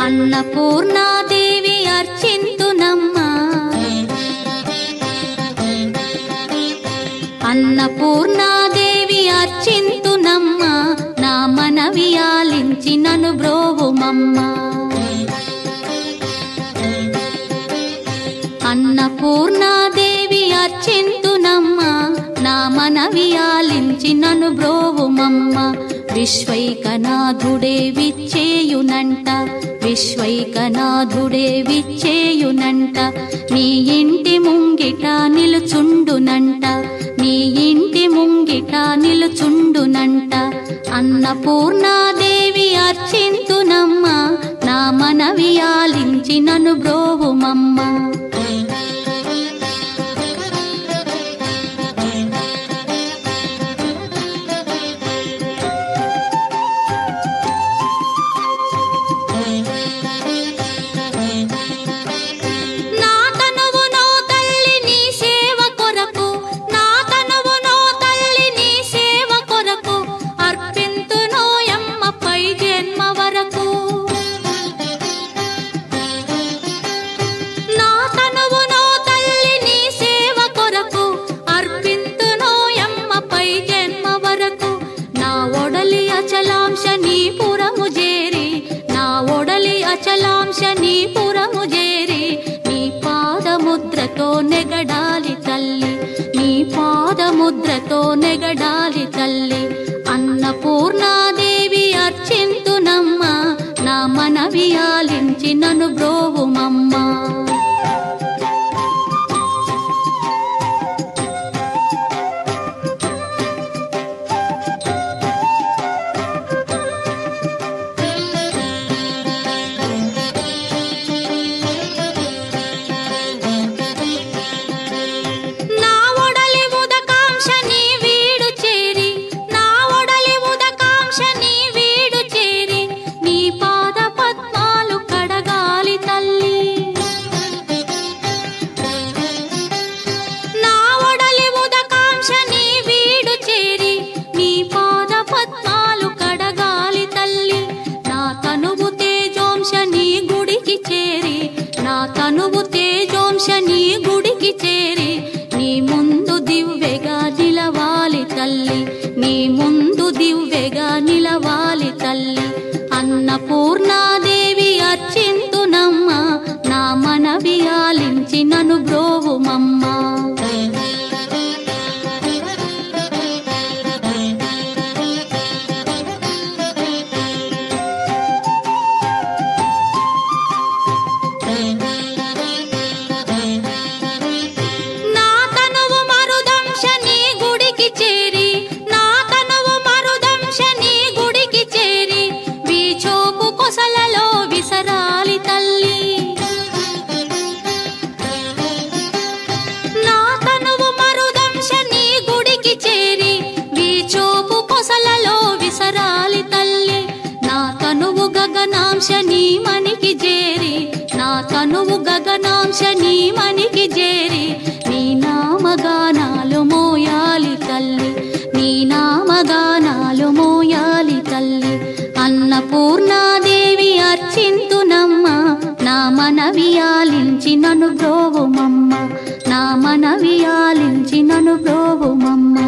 అన్నపూర్ణాదేవి అర్చింతునమ్మా, అన్నపూర్ణాదేవి అర్చింతునమ్మా, నా మనవి ఆలించి నన్ను బ్రోవుమమ్మా. అన్నపూర్ణాదేవి అర్చింతునమ్మా, నా మనవి ఆలించి నన్ను బ్రోవుమమ్మా. విశ్వైకనాథుడే విచ్చేయునంట, విశ్వైకనాథుడే విచ్చేయునంట, నీ ఇంటి ముంగిట నిలుచుండునంట, నీ ఇంటి ముంగిట నిలుచుండునంట. అన్నపూర్ణాదేవి అర్చింతునమ్మా, నా మనవి ఆలించి నన్ను బ్రోవుమమ్మా. అచలాంశనీపురము చేరి నీ పాదముద్రతో నెగడాలి తల్లి, నీ పాదముద్రతో నెగడాలి తల్లి. అన్నపూర్ణాదేవి అర్చింతునమ్మా, నా మనవి ఆలించి నన్ను బ్రోవుమమ్మా. తనువు తేజోంశని గుడికి చేరి నీ ముందు దివ్వెగా నిలవాలి తల్లి, నీ ముందు దివ్వెగా నిలవాలి తల్లి. అన్నపూర్ణాదేవి అర్చింతునమ్మా, నా మనవి ఆలించి నన్ను బ్రోవుమమ్మా. గగనాంశని మనికి చేరి, నా తనువు గగనాంశని మనికి చేరి నీ నామగానాలు మోయాలి తల్లి, నీ నామగానాలు మోయాలి తల్లి. అన్నపూర్ణాదేవి అర్చింతునమ్మా, నా మనవి ఆలించి నన్ను బ్రోవుమమ్మా, నా మనవి ఆలించి నన్ను బ్రోవుమమ్మా.